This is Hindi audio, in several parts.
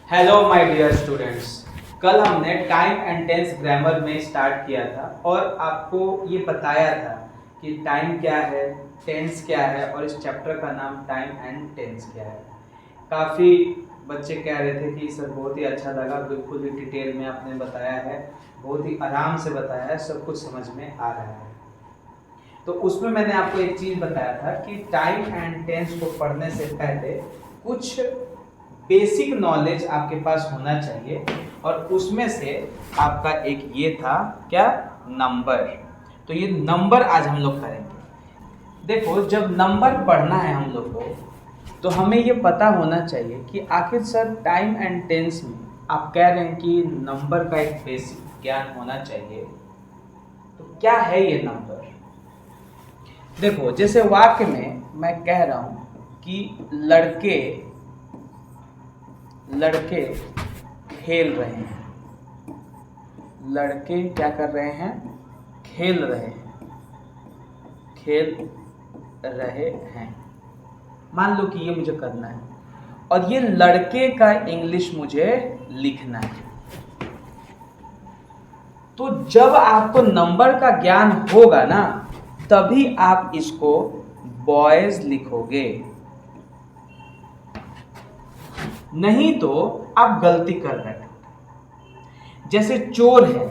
Hello my dear students. कल हमने टाइम एंड टेंस ग्रामर में स्टार्ट किया था और आपको ये बताया था कि टाइम क्या है, टेंस क्या है और इस चैप्टर का नाम टाइम एंड टेंस क्या है। काफ़ी बच्चे कह रहे थे कि सर बहुत ही अच्छा लगा, बिल्कुल ही डिटेल में आपने बताया है, बहुत ही आराम से बताया है, सब कुछ समझ में आ रहा है। तो उसमें मैंने आपको एक चीज़ बताया था कि टाइम एंड टेंस को पढ़ने से पहले कुछ बेसिक नॉलेज आपके पास होना चाहिए और उसमें से आपका एक ये था क्या, नंबर। तो ये नंबर आज हम लोग करेंगे। देखो, जब नंबर पढ़ना है हम लोग को तो हमें ये पता होना चाहिए कि आखिर सर टाइम एंड टेंस में आप कह रहे हैं कि नंबर का एक बेसिक ज्ञान होना चाहिए, तो क्या है ये नंबर। देखो, जैसे वाक्य में मैं कह रहा हूं कि लड़के खेल रहे हैं। लड़के क्या कर रहे हैं? खेल रहे हैं। मान लो कि ये मुझे करना है और ये लड़के का इंग्लिश मुझे लिखना है। तो जब आपको नंबर का ज्ञान होगा ना, तभी आप इसको बॉयज लिखोगे, नहीं तो आप गलती कर बैठोगे। जैसे चोर है,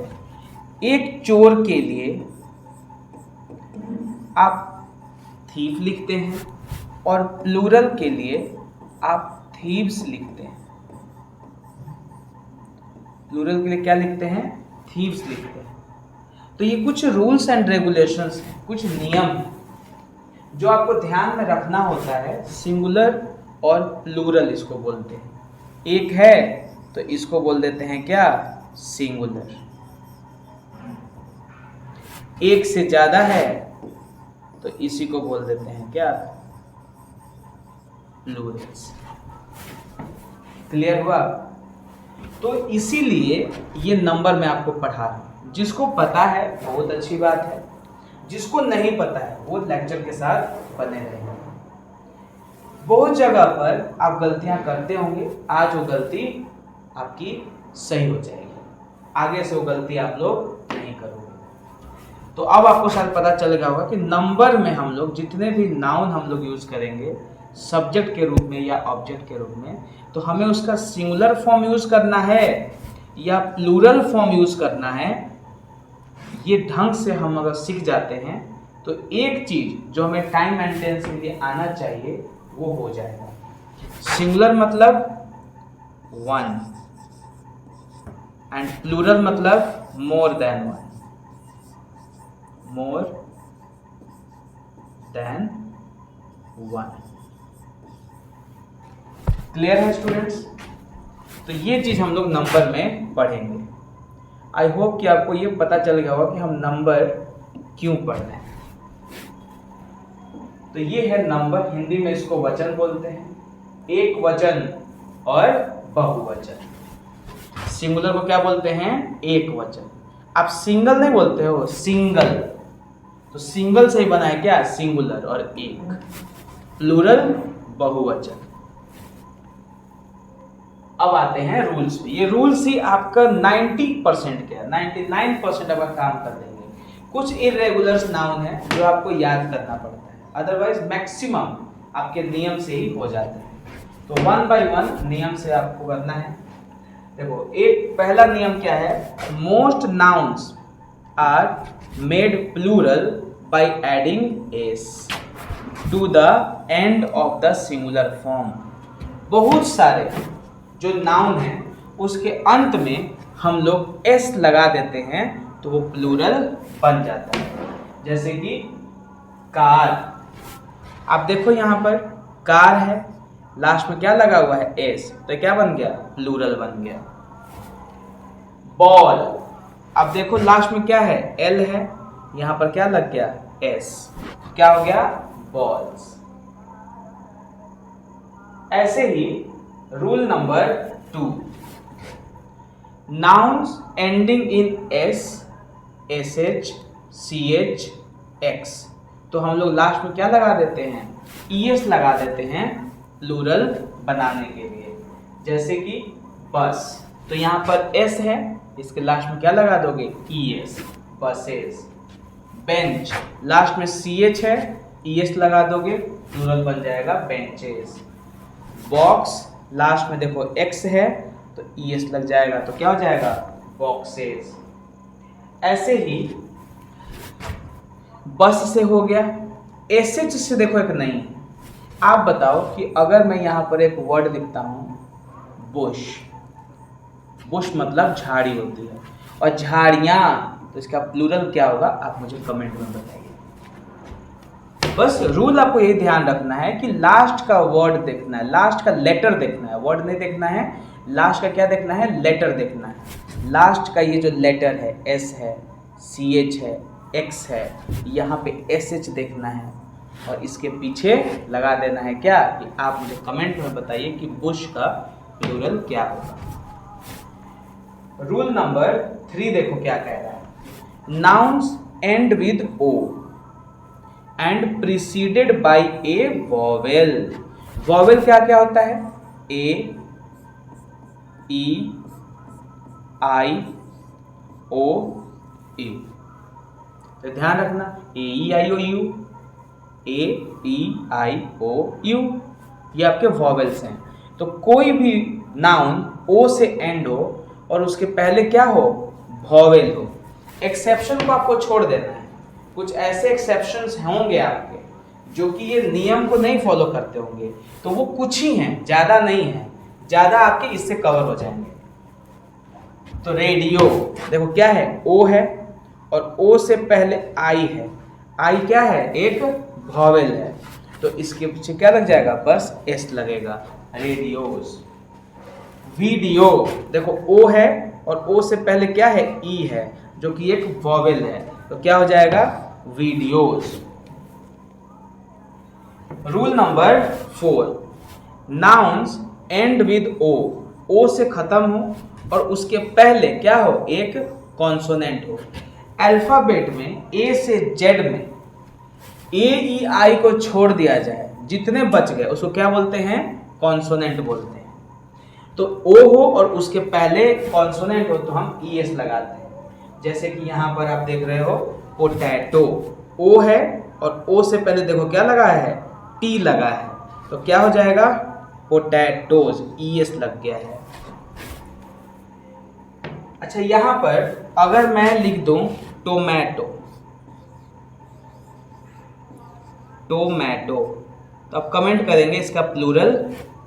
एक चोर के लिए आप थीफ लिखते हैं और प्लूरल के लिए आप थीव्स लिखते हैं। प्लूरल के लिए क्या लिखते हैं? थीव्स लिखते हैं। तो ये कुछ रूल्स एंड रेगुलेशंस हैं, कुछ नियम हैं जो आपको ध्यान में रखना होता है। सिंगुलर और प्लूरल इसको बोलते हैं। एक है तो इसको बोल देते हैं क्या? सिंगुलर। एक से ज्यादा है तो इसी को बोल देते हैं क्या? प्लूरल्स। क्लियर हुआ? तो इसीलिए ये नंबर मैं आपको पढ़ा रहा हूं। जिसको पता है बहुत अच्छी बात है, जिसको नहीं पता है वो लेक्चर के साथ बने रहेंगे। बहुत जगह पर आप गलतियां करते होंगे, आज वो गलती आपकी सही हो जाएगी, आगे से वो गलती आप लोग नहीं करोगे। तो अब आपको शायद पता चलेगा होगा कि नंबर में हम लोग जितने भी नाउन हम लोग यूज करेंगे सब्जेक्ट के रूप में या ऑब्जेक्ट के रूप में, तो हमें उसका सिंगुलर फॉर्म यूज करना है या प्लूरल फॉर्म यूज करना है। ये ढंग से हम अगर सीख जाते हैं तो एक चीज जो हमें टाइम एंड टेंस के लिए आना चाहिए वो हो जाएगा। सिंगुलर मतलब वन एंड प्लूरल मतलब more than one. More than one. Clear है स्टूडेंट्स? तो ये चीज हम लोग नंबर में पढ़ेंगे। आई होप कि आपको ये पता चल गया होगा कि हम नंबर क्यों पढ़ रहे हैं। तो ये है नंबर, हिंदी में इसको वचन बोलते हैं, एक वचन और बहुवचन। सिंगुलर को क्या बोलते हैं? एक वचन। आप सिंगल नहीं बोलते हो, सिंगल, तो सिंगल से ही बना है क्या? सिंगुलर और एक। प्लूरल बहुवचन। अब आते हैं रूल्स पे। ये रूल्स ही आपका 90% क्या, 99% आपका काम कर देंगे। कुछ इरेगुलर नाउन है जो आपको याद करना पड़ता है, अदरवाइज मैक्सिमम आपके नियम से ही हो जाते हैं। तो वन बाय वन नियम से आपको करना है। देखो, एक पहला नियम क्या है? Most nouns are made plural by adding s to the end of the singular form. बहुत सारे जो नाउन है उसके अंत में हम लोग एस लगा देते हैं तो वो प्लूरल बन जाता है। जैसे कि कार, आप देखो यहां पर कार है, लास्ट में क्या लगा हुआ है? एस, तो क्या बन गया? प्लूरल बन गया। बॉल, अब देखो लास्ट में क्या है? एल है, यहां पर क्या लग गया? एस, क्या हो गया? बॉल्स। ऐसे ही rule number 2, nouns ending in S, S H, C H, X, तो हम लोग लास्ट में क्या लगा देते हैं? ईएस लगा देते हैं प्लूरल बनाने के लिए। जैसे कि बस। तो यहाँ पर एस है, इसके लास्ट में क्या लगा दोगे, E S, buses. Bench, last में सी एच है, ई एस लगा दोगे, प्लूरल बन जाएगा बेंचेस। बॉक्स, लास्ट में देखो एक्स है तो ई एस लग जाएगा, तो क्या हो जाएगा, बॉक्सेस। ऐसे ही बस से हो गया। एस एच से देखो एक नहीं है। आप बताओ कि अगर मैं यहाँ पर एक वर्ड लिखता हूँ बुश, बुश मतलब झाड़ी होती है, और झाड़ियाँ, तो इसका प्लूरल क्या होगा, आप मुझे कमेंट में बताइए। बस रूल आपको ये ध्यान रखना है कि लास्ट का वर्ड देखना है, लास्ट का लेटर देखना है, वर्ड नहीं देखना है, लास्ट का क्या देखना है, लेटर देखना है। लास्ट का ये जो लेटर है, एस है, सी एच है, एक्स है, यहाँ पे एस एच देखना है, और इसके पीछे लगा देना है क्या, कि आप मुझे कमेंट में बताइए कि बुश का प्लूरल क्या होगा। रूल नंबर 3 देखो क्या कह रहा है, nouns end with o and preceded by a vowel. Vowel क्या क्या होता है, ए, ई, आई, ओ, यू। तो ध्यान रखना, ए, ई, आई, ओ, you, A, E, I, O, you, ये आपके वॉवेल्स हैं। तो कोई भी नाउन ओ से एंड हो और उसके पहले क्या हो, वॉवेल हो। एक्सेप्शन को आपको छोड़ देना है। कुछ ऐसे एक्सेप्शंस होंगे आपके जो कि ये नियम को नहीं फॉलो करते होंगे, तो वो कुछ ही हैं, ज़्यादा नहीं है, ज़्यादा आपके इससे कवर हो जाएंगे। तो रेडियो देखो क्या है, ओ है, और ओ से पहले आई है। आई क्या है, एक वॉवेल है, तो इसके पीछे क्या लग जाएगा, बस एस लगेगा, रेडियोस। वीडियो देखो ओ है, और ओ से पहले क्या है, ई है, जो कि एक वॉवेल है, तो क्या हो जाएगा, videos. Rule number 4, nouns end with O, O से खत्म हो और उसके पहले क्या हो, एक कॉन्सोनेंट हो। अल्फाबेट में ए से जेड में ए, ई, आई को छोड़ दिया जाए, जितने बच गए उसको क्या बोलते हैं, कॉन्सोनेंट बोलते हैं। तो ओ हो और उसके पहले कॉन्सोनेंट हो तो हम ई एस लगाते हैं। जैसे कि यहाँ पर आप देख रहे हो पोटैटो, ओ है और ओ से पहले देखो क्या लगा है, टी लगा है, तो क्या हो जाएगा, पोटैटोज, ई एस लग गया है। अच्छा, यहाँ पर अगर मैं लिख दूं टोमेटो, टोमेटो, तो आप कमेंट करेंगे इसका प्लूरल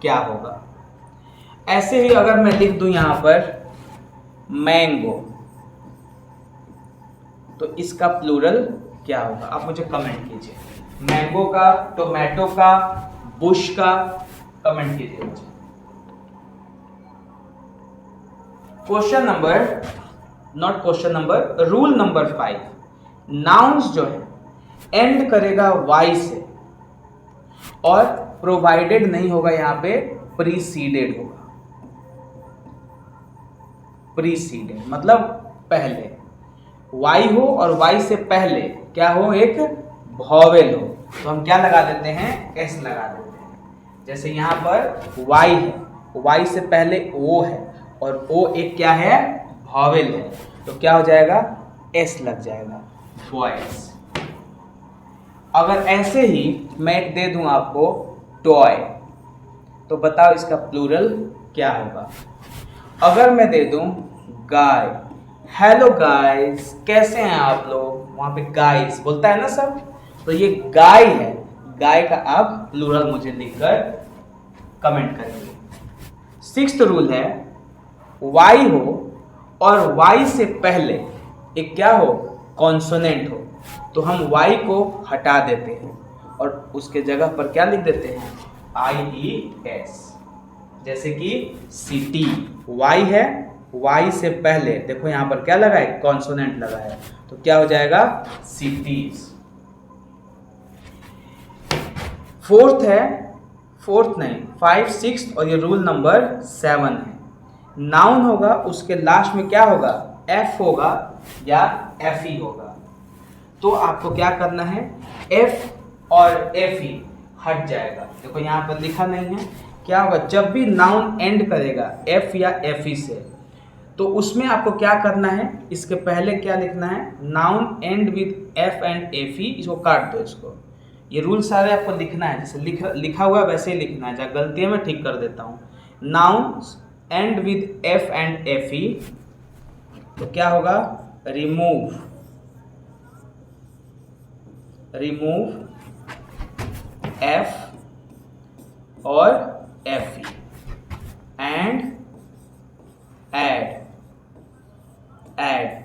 क्या होगा। ऐसे ही अगर मैं लिख दूं यहाँ पर मैंगो, तो इसका प्लूरल क्या होगा, आप मुझे कमेंट कीजिए। मैंगो का, टोमेटो का, बुश का, कमेंट कीजिए मुझे। Question number, not question number, rule number 5, nouns जो है एंड करेगा वाई से और प्रोवाइडेड नहीं होगा, यहाँ पे प्रीसीडेड होगा। प्रीसीडेड मतलब पहले वाई हो और वाई से पहले क्या हो, एक वॉवेल हो, तो हम क्या लगा देते हैं, एस लगा देते हैं। जैसे यहाँ पर वाई है, वाई से पहले ओ है और ओ एक क्या है, वॉवेल है, तो क्या हो जाएगा, एस लग जाएगा, वॉइस। अगर ऐसे ही मैं एक दे दूं आपको टॉय, तो बताओ इसका प्लूरल क्या होगा। अगर मैं दे दूं गाय, हेलो गाइस, कैसे हैं आप लोग, वहां पे गाइस बोलता है ना सब, तो ये गाय है, गाय का आप प्लूरल मुझे लिखकर कमेंट करेंगे। 6th रूल है, वाई हो और वाई से पहले एक क्या हो, कॉन्सोनेंट हो, तो हम वाई को हटा देते हैं और उसके जगह पर क्या लिख देते हैं, आई ई एस। जैसे कि सिटी, वाई है, वाई से पहले देखो यहाँ पर क्या लगा है, कॉन्सोनेंट लगा है, तो क्या हो जाएगा, सिटीज। 4th है, 4th नहीं, 5, 6 और ये रूल नंबर 7 है। नाउन होगा उसके लास्ट में क्या होगा, एफ होगा या एफ ई होगा, तो आपको क्या करना है, एफ और एफ ई हट जाएगा। देखो यहाँ पर लिखा नहीं है क्या होगा, जब भी नाउन एंड करेगा एफ या एफ ई से, तो उसमें आपको क्या करना है, इसके पहले क्या लिखना है, noun and with F and F E, इसको काट दो इसको। ये रूल सारे आपको लिखना है, जैसे लिखा हुआ वैसे ही लिखना है, जहाँ गलतियाँ मैं ठीक कर देता हूँ। Noun and with F and F E, तो क्या होगा, रिमूव एफ और एफ ई एंड ऐड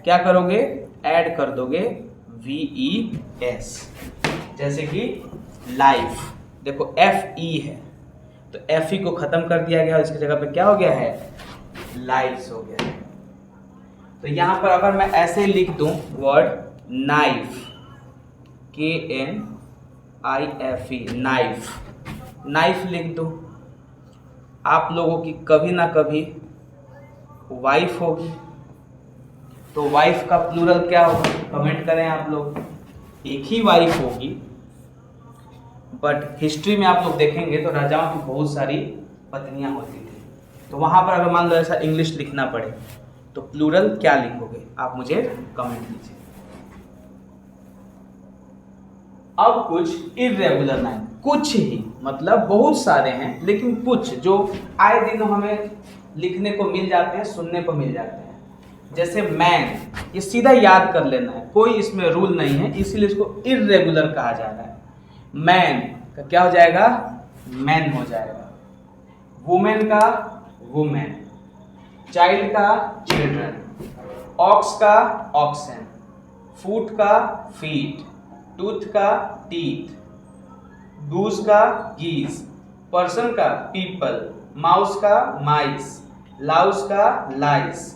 क्या करोगे, ऐड कर दोगे VES, जैसे कि लाइफ, देखो FE है तो FE को खत्म कर दिया गया, इसकी जगह पे क्या हो गया है, लाइफ्स हो गया। तो यहाँ पर अगर मैं ऐसे लिख दूं वर्ड नाइफ, KNIFE, नाइफ लिख दूं, आप लोगों की कभी ना कभी वाइफ होगी, तो वाइफ का प्लूरल क्या होगा, कमेंट करें आप लोग। एक ही वाइफ होगी, बट हिस्ट्री में आप लोग देखेंगे तो राजाओं की बहुत सारी पत्नियां होती थी, तो वहां पर अगर मान लो ऐसा इंग्लिश लिखना पड़े तो प्लूरल क्या लिखोगे, आप मुझे कमेंट कीजिए। अब कुछ इर्रेगुलर नाउन, कुछ ही मतलब बहुत सारे हैं, लेकिन कुछ जो आए दिन हमें लिखने को मिल जाते हैं, सुनने को मिल जाते हैं। जैसे मैन, ये सीधा याद कर लेना है, कोई इसमें रूल नहीं है, इसीलिए इसको इर्रेगुलर कहा जा रहा है। मैन का क्या हो जाएगा, मैन हो जाएगा। वुमेन का वुमेन, चाइल्ड का चिल्ड्रन, ऑक्स का ऑक्सन, फूट का फीट, टूथ का टीथ, गूज का गीज, पर्सन का पीपल, माउस का माइस, लाउस का लाइस,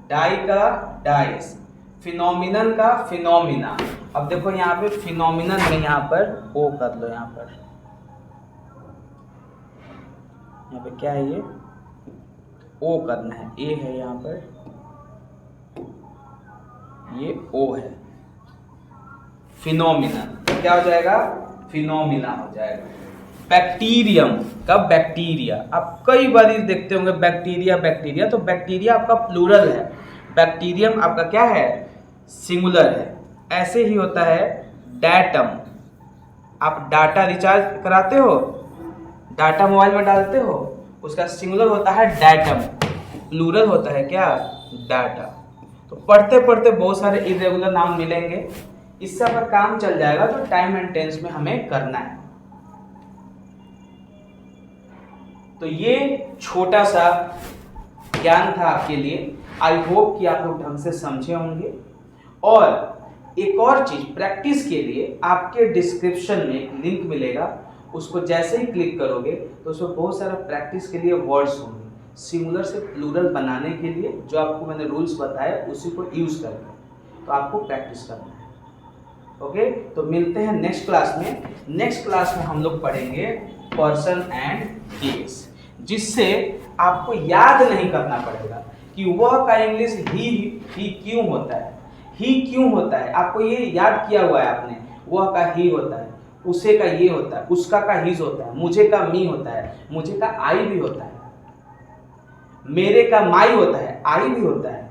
डाई का डाइस, फिनोमिनन का फिनोमिना। अब देखो यहाँ पे फिनोमिनन में यहाँ पर ओ कर लो, यहाँ पे क्या है, ये ओ करना है, ए है यहाँ पर, ये ओ है। फिनोमिनन क्या हो जाएगा, फिनोमिना हो जाएगा। बैक्टीरियम का बैक्टीरिया, आप कई बार देखते होंगे बैक्टीरिया बैक्टीरिया, तो बैक्टीरिया आपका प्लूरल है, बैक्टीरियम आपका क्या है, सिंगुलर है। ऐसे ही होता है डाटम, आप डाटा रिचार्ज कराते हो, डाटा मोबाइल में डालते हो, उसका सिंगुलर होता है डाटम, प्लूरल होता है क्या, डाटा। तो पढ़ते पढ़ते बहुत सारे इरेगुलर नाउन मिलेंगे, इससे अगर काम चल जाएगा तो टाइम एंड टेंस में हमें करना है। तो ये छोटा सा ज्ञान था आपके लिए, आई होप कि आप लोग ढंग से समझे होंगे। और एक और चीज, प्रैक्टिस के लिए आपके डिस्क्रिप्शन में एक लिंक मिलेगा, उसको जैसे ही क्लिक करोगे तो उसमें बहुत सारा प्रैक्टिस के लिए वर्ड्स होंगे, सिंगुलर से प्लूरल बनाने के लिए जो आपको मैंने रूल्स बताए उसी को यूज करके, तो आपको प्रैक्टिस करना है। ओके, तो मिलते हैं नेक्स्ट क्लास में। नेक्स्ट क्लास में हम लोग पढ़ेंगे पर्सन एंड केस, जिससे आपको याद नहीं करना पड़ेगा कि वह का इंग्लिश ही क्यों होता है, ही क्यों होता है, आपको ये याद किया हुआ है आपने, वह का ही होता है, उसे का ये होता है, उसका का हिज होता है, मुझे का मी होता है, मुझे का आई भी होता है, मेरे का माई होता है, आई भी होता है।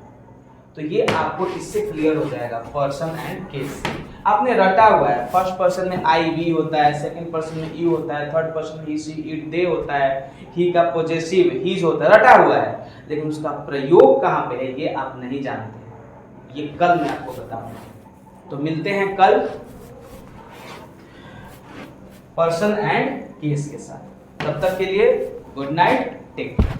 तो ये आपको इससे क्लियर हो जाएगा पर्सन एंड केस। आपने रटा हुआ है, फर्स्ट पर्सन में आई वी होता है, सेकंड पर्सन में यू होता है, थर्ड पर्सन में ही शी इट दे होता है, ही का पॉजेसिव हीज होता है, रटा हुआ है, लेकिन उसका प्रयोग कहाँ पे है ये आप नहीं जानते। ये कल मैं आपको बताऊंगा। तो मिलते हैं कल पर्सन एंड केस के साथ। तब तक के लिए गुड नाइट, टेक केयर।